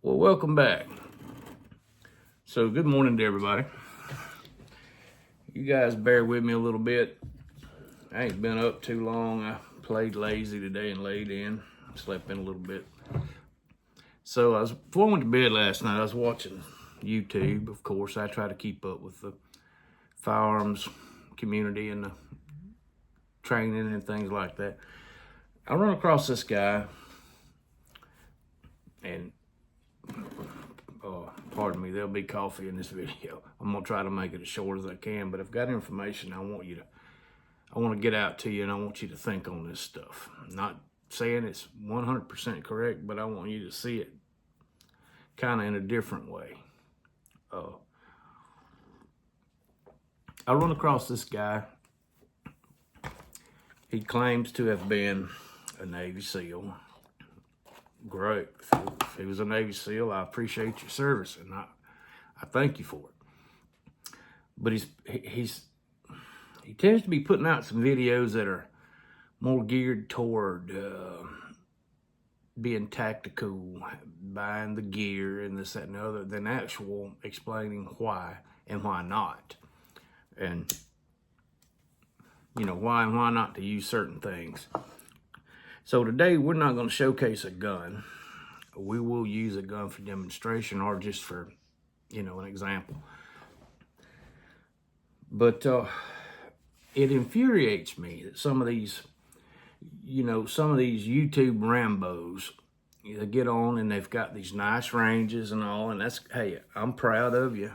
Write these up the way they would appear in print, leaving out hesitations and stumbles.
Well, welcome back. So, good morning to everybody. You guys bear with me a little bit. I ain't been up too long. I played lazy today and laid in, slept in a little bit. So, before I went to bed last night, I was watching YouTube. Of course, I try to keep up with the firearms community and the training and things like that. I run across this guy, and pardon me, there'll be coffee in this video. I'm gonna try to make it as short as I can, but I've got information I want to get out to you, and I want you to think on this stuff. I'm not saying it's 100% correct, but I want you to see it kind of in a different way. I run across this guy. He claims to have been a Navy SEAL. Great. If he was a Navy SEAL, I appreciate your service, and I thank you for it. But he tends to be putting out some videos that are more geared toward being tactical, buying the gear and this, that, and the other, than actual explaining why and why not. And, why and why not to use certain things. So today, we're not going to showcase a gun. We will use a gun for demonstration or just for, an example. But it infuriates me that some of these YouTube Rambos, they get on and they've got these nice ranges and all, and hey, I'm proud of you.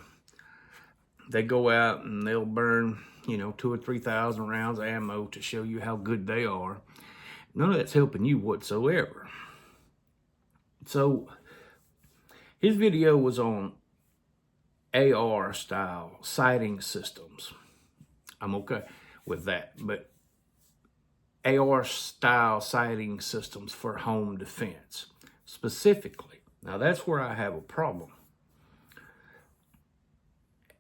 They go out and they'll burn, 2,000 or 3,000 rounds of ammo to show you how good they are. None of that's helping you whatsoever. So his video was on AR style sighting systems. I'm okay with that, but AR style sighting systems for home defense specifically. Now that's where I have a problem.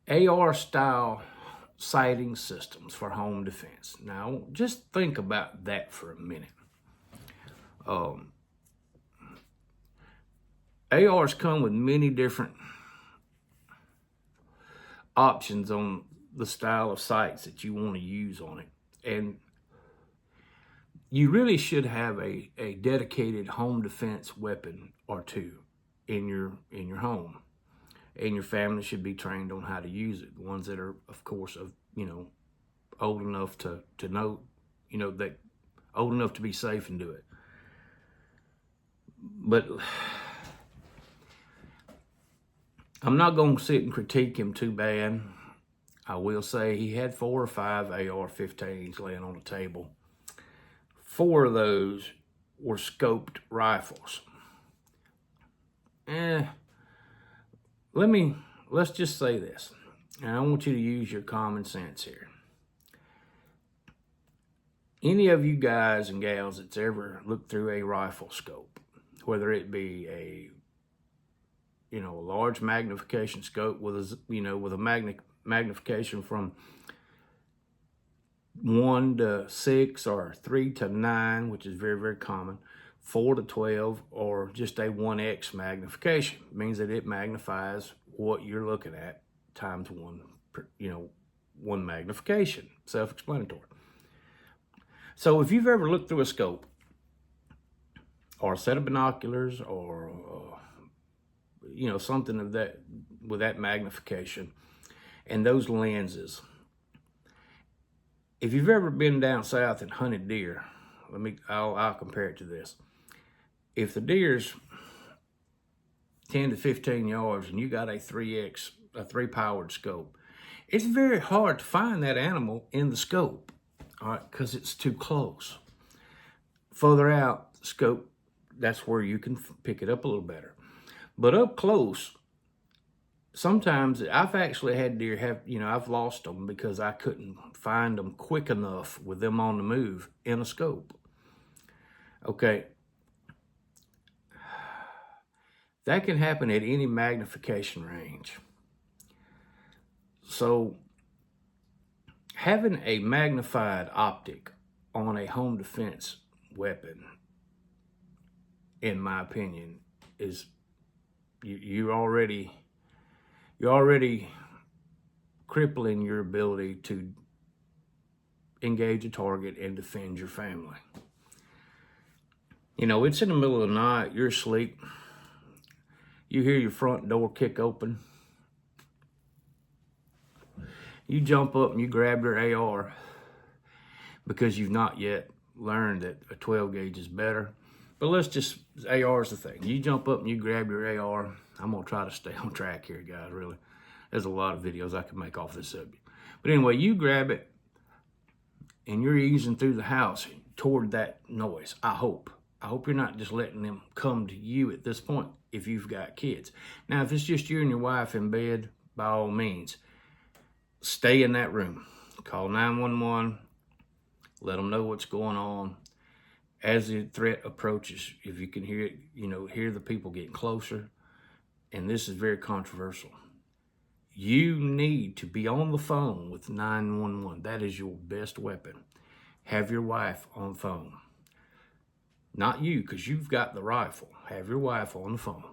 AR style sighting systems for home defense. Now just think about that for a minute. ARs come with many different options on the style of sights that you want to use on it. And you really should have a dedicated home defense weapon or two in your home. And your family should be trained on how to use it. The ones that are, of course, old enough to know, that old enough to be safe and do it. But I'm not going to sit and critique him too bad. I will say he had 4 or 5 AR-15s laying on the table. 4 of those were scoped rifles. Let's just say this, and I want you to use your common sense here. Any of you guys and gals that's ever looked through a rifle scope, whether it be a large magnification scope with a magnification from 1 to 6 or 3 to 9, which is very, very common, 4 to 12, or just a 1x magnification. It means that it magnifies what you're looking at times 1, 1 magnification. Self-explanatory. So if you've ever looked through a scope or a set of binoculars or something of that with that magnification and those lenses, if you've ever been down south and hunted deer, I'll compare it to this. If the deer's 10 to 15 yards and you got a 3-powered scope, it's very hard to find that animal in the scope, all right, because it's too close. Further out the scope, that's where you can pick it up a little better. But up close, sometimes I've actually had deer I've lost them because I couldn't find them quick enough with them on the move in a scope. Okay. That can happen at any magnification range. So having a magnified optic on a home defense weapon, in my opinion, is you're already crippling your ability to engage a target and defend your family. You know, it's in the middle of the night, you're asleep, you hear your front door kick open, you jump up and you grab your AR because you've not yet learned that a 12 gauge is better. But AR is the thing. You jump up and you grab your AR. I'm gonna try to stay on track here, guys, really. There's a lot of videos I could make off this subject. But anyway, you grab it and you're easing through the house toward that noise, I hope. I hope you're not just letting them come to you at this point if you've got kids. Now, if it's just you and your wife in bed, by all means, stay in that room. Call 911, let them know what's going on. As the threat approaches, if you can hear it, hear the people getting closer, and this is very controversial. You need to be on the phone with 911. That is your best weapon. Have your wife on the phone. Not you, because you've got the rifle. Have your wife on the phone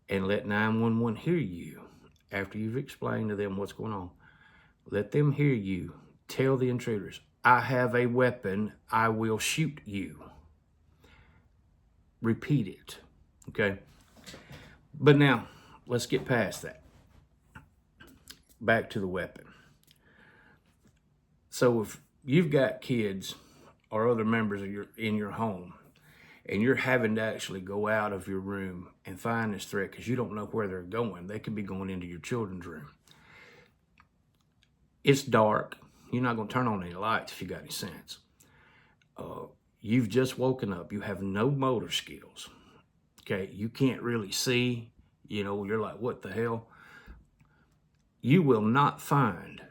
and let 911 hear you after you've explained to them what's going on. Let them hear you tell the intruders, I have a weapon, I will shoot you. Repeat it, okay? But now, let's get past that. Back to the weapon. So if you've got kids or other members in your home, and you're having to actually go out of your room and find this threat because you don't know where they're going, they could be going into your children's room. It's dark. You're not going to turn on any lights if you got any sense. You've just woken up. You have no motor skills. Okay, you can't really see. You're like, what the hell? You will not find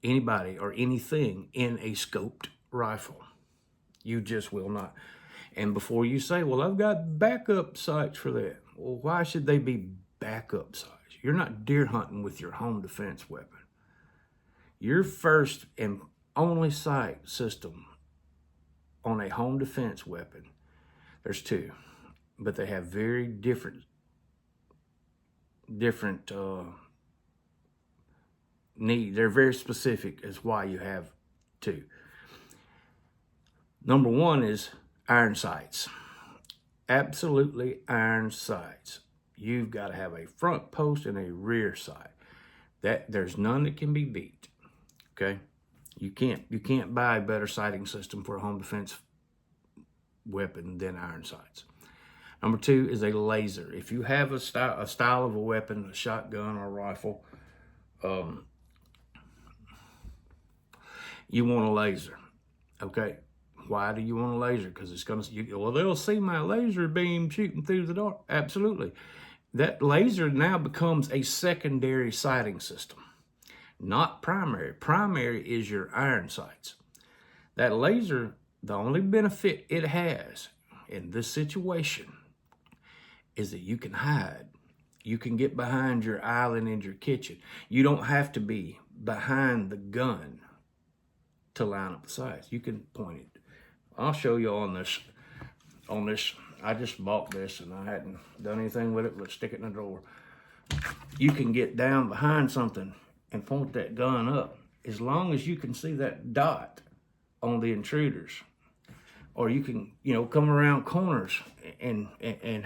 anybody or anything in a scoped rifle. You just will not. And before you say, well, I've got backup sights for that. Well, why should they be backup sights? You're not deer hunting with your home defense weapon. Your first and only sight system on a home defense weapon, there's two, but they have very different needs. They're very specific as why you have two. Number one is iron sights. Absolutely iron sights. You've got to have a front post and a rear sight. There's none that can be beat. Okay? You can't buy a better sighting system for a home defense weapon than iron sights. Number two is a laser. If you have a style of a weapon, a shotgun or a rifle, you want a laser. Okay? Why do you want a laser? Because it's going to, well, they'll see my laser beam shooting through the dark. Absolutely. That laser now becomes a secondary sighting system, not primary. Primary is your iron sights. That laser, the only benefit it has in this situation is that you can hide. You can get behind your island in your kitchen. You don't have to be behind the gun to line up the sights. You can point it. I'll show you on this. I just bought this and I hadn't done anything with it. Let's stick it in the drawer. You can get down behind something and point that gun up as long as you can see that dot on the intruders. Or you can, come around corners and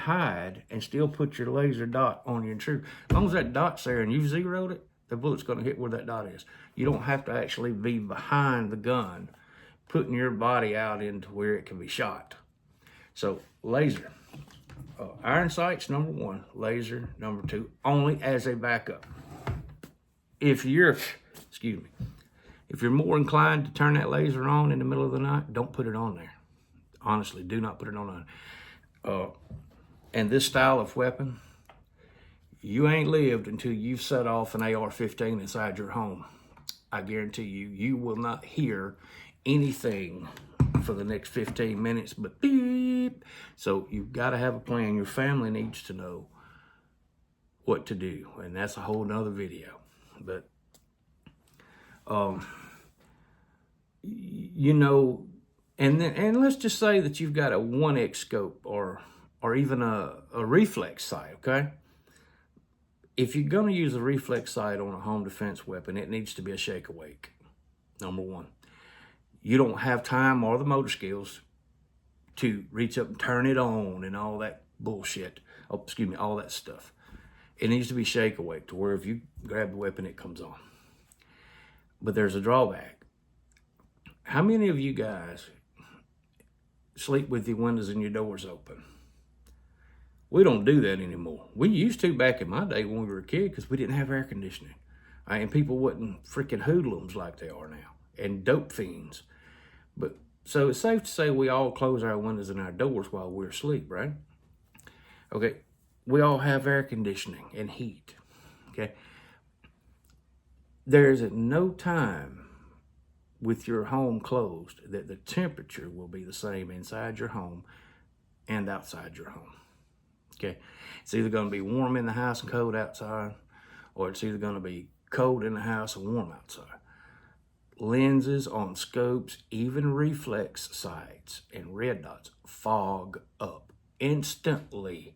hide and still put your laser dot on your intruder. As long as that dot's there and you've zeroed it, the bullet's going to hit where that dot is. You don't have to actually be behind the gun, putting your body out into where it can be shot. So laser, iron sights, number one, laser, number two, only as a backup. If you're more inclined to turn that laser on in the middle of the night, don't put it on there. Honestly, do not put it on there. And this style of weapon, you ain't lived until you've set off an AR-15 inside your home. I guarantee you will not hear anything for the next 15 minutes but beep. So you've got to have a plan. Your family needs to know what to do, and that's a whole nother video. But and let's just say that you've got a 1x scope or or even a reflex sight, okay? If you're gonna use a reflex sight on a home defense weapon, it needs to be a shake awake, number one. You don't have time or the motor skills to reach up and turn it on and all that bullshit. Oh, excuse me, all that stuff. It needs to be shake awake to where if you grab the weapon, it comes on. But there's a drawback. How many of you guys sleep with your windows and your doors open? We don't do that anymore. We used to back in my day when we were a kid because we didn't have air conditioning. And people wasn't freaking hoodlums like they are now and dope fiends. But so it's safe to say we all close our windows and our doors while we're asleep, right? Okay, we all have air conditioning and heat, okay? There's at no time with your home closed that the temperature will be the same inside your home and outside your home. Okay, it's either going to be warm in the house and cold outside, or it's either going to be cold in the house and warm outside. Lenses on scopes, even reflex sights and red dots, fog up instantly.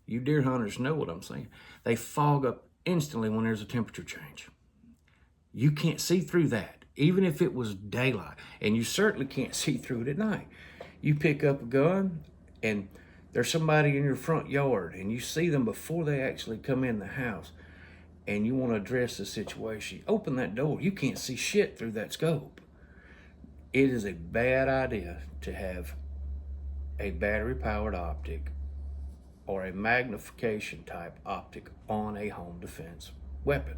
You deer hunters know what I'm saying. They fog up instantly when there's a temperature change. You can't see through that, even if it was daylight, and you certainly can't see through it at night. You pick up a gun and there's somebody in your front yard and you see them before they actually come in the house and you want to address the situation. Open that door. You can't see shit through that scope. It is a bad idea to have a battery-powered optic or a magnification type optic on a home defense weapon.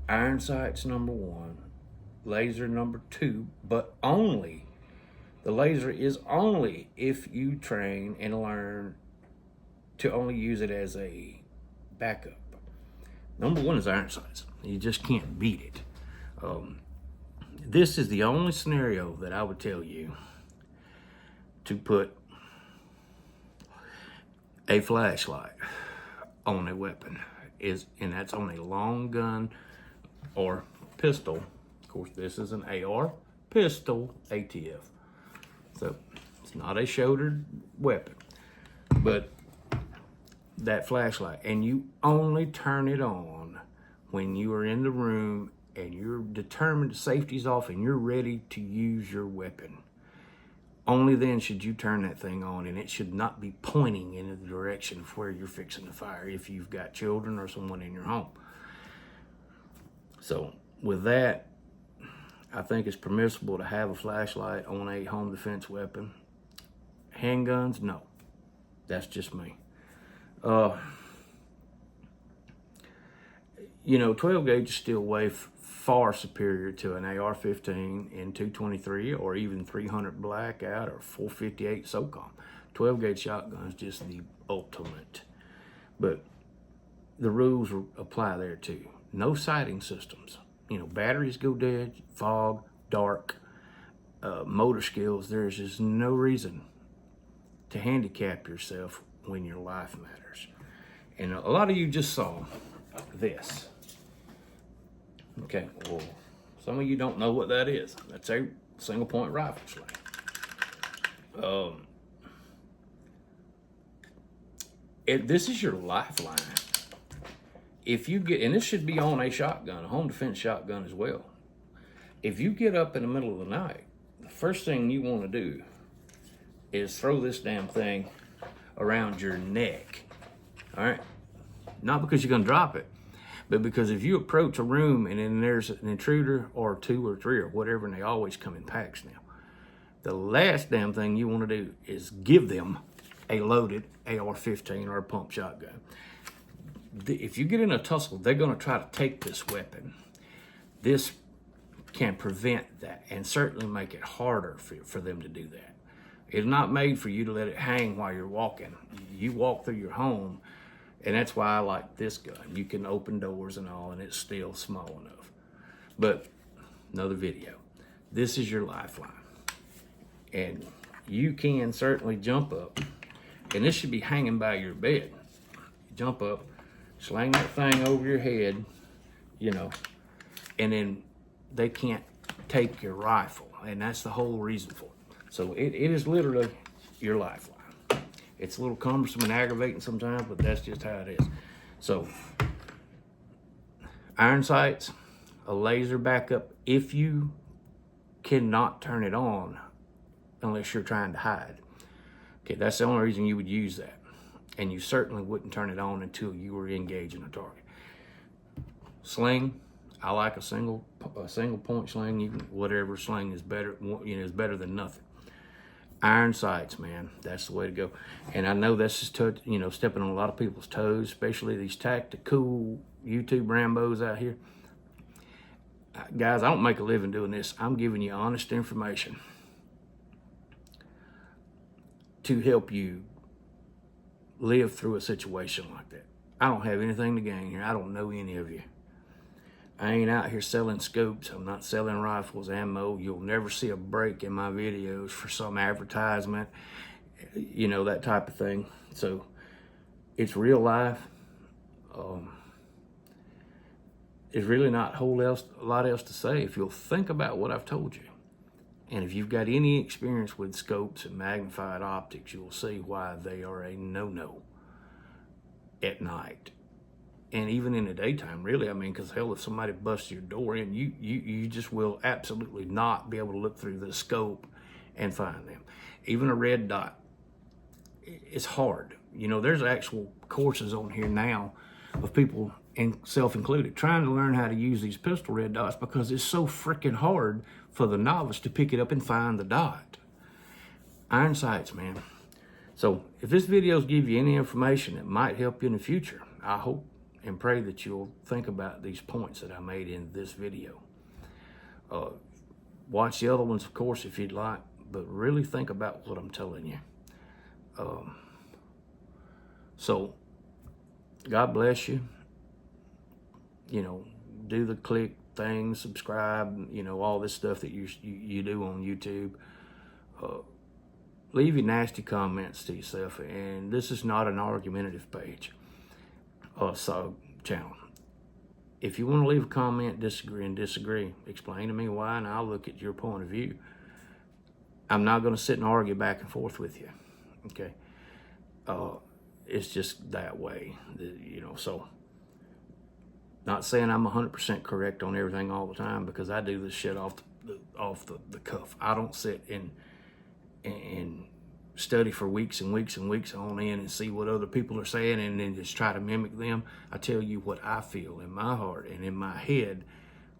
Iron sight's number one, laser number two, but only the laser is only if you train and learn to only use it as a backup. Number one is iron sights. You just can't beat it. This is the only scenario that I would tell you to put a flashlight on a weapon, and that's on a long gun or pistol. Of course, this is an AR pistol, ATF. So it's not a shouldered weapon, but that flashlight, and you only turn it on when you are in the room and you're determined the safety's off and you're ready to use your weapon. Only then should you turn that thing on, and it should not be pointing in the direction of where you're fixing to fire if you've got children or someone in your home. So with that, I think it's permissible to have a flashlight on a home defense weapon. Handguns, no. That's just me. 12 gauge is still way far superior to an AR-15 in 223 or even 300 Blackout or 458 SOCOM. 12 gauge shotgun is just the ultimate. But the rules apply there too. No sighting systems. Batteries go dead, fog, dark, motor skills. There's just no reason to handicap yourself when your life matters. And a lot of you just saw this. Okay, well, some of you don't know what that is. That's a single point rifle sling. This is your lifeline. If you get, and this should be on a shotgun, a home defense shotgun as well. If you get up in the middle of the night, the first thing you want to do is throw this damn thing around your neck. All right? Not because you're going to drop it, but because if you approach a room and then there's an intruder or two or three or whatever, and they always come in packs now, the last damn thing you want to do is give them a loaded AR-15 or a pump shotgun. If you get in a tussle, they're going to try to take this weapon. This can prevent that and certainly make it harder for them to do that. It's not made for you to let it hang while you're walking. You walk through your home, and that's why I like this gun. You can open doors and all, and it's still small enough. But another video. This is your lifeline. And you can certainly jump up, and this should be hanging by your bed. Jump up, sling that thing over your head, and then they can't take your rifle, and that's the whole reason for it. So it is literally your lifeline. It's a little cumbersome and aggravating sometimes, but that's just how it is. So, iron sights, a laser backup, if you cannot turn it on unless you're trying to hide. Okay, that's the only reason you would use that. And you certainly wouldn't turn it on until you were engaging a target. Sling, I like a single point sling. You can, whatever sling is better, is better than nothing. Iron sights, man, that's the way to go. And I know this is stepping on a lot of people's toes, especially these tactical YouTube Rambos out here. Guys, I don't make a living doing this. I'm giving you honest information to help you live through a situation like that. I don't have anything to gain here. I don't know any of you. I ain't out here selling scopes. I'm not selling rifles, ammo. You'll never see a break in my videos for some advertisement, that type of thing. So it's real life. There's really not a lot else to say if you'll think about what I've told you. And if you've got any experience with scopes and magnified optics, you'll see why they are a no-no at night. And even in the daytime, really, because hell, if somebody busts your door in, you just will absolutely not be able to look through the scope and find them. Even a red dot, it's hard. There's actual courses on here now of people, and self-included, trying to learn how to use these pistol red dots because it's so freaking hard for the novice to pick it up and find the dot. Iron sights, man. So if this video's give you any information that might help you in the future, I hope and pray that you'll think about these points that I made in this video. Watch the other ones, of course, if you'd like, but really think about what I'm telling you. So God bless you. Do the click thing, subscribe, all this stuff that you do on YouTube. Leave your nasty comments to yourself, and this is not an argumentative page. Channel. If you want to leave a comment, disagree, explain to me why, and I'll look at your point of view. I'm not going to sit and argue back and forth with you. Okay. It's just that way, so not saying I'm 100% correct on everything all the time, because I do this shit off the cuff. I don't sit and study for weeks and weeks and weeks on end and see what other people are saying and then just try to mimic them. I tell you what I feel in my heart and in my head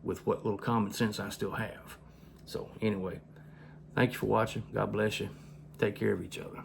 with what little common sense I still have. So anyway, thank you for watching. God bless you. Take care of each other.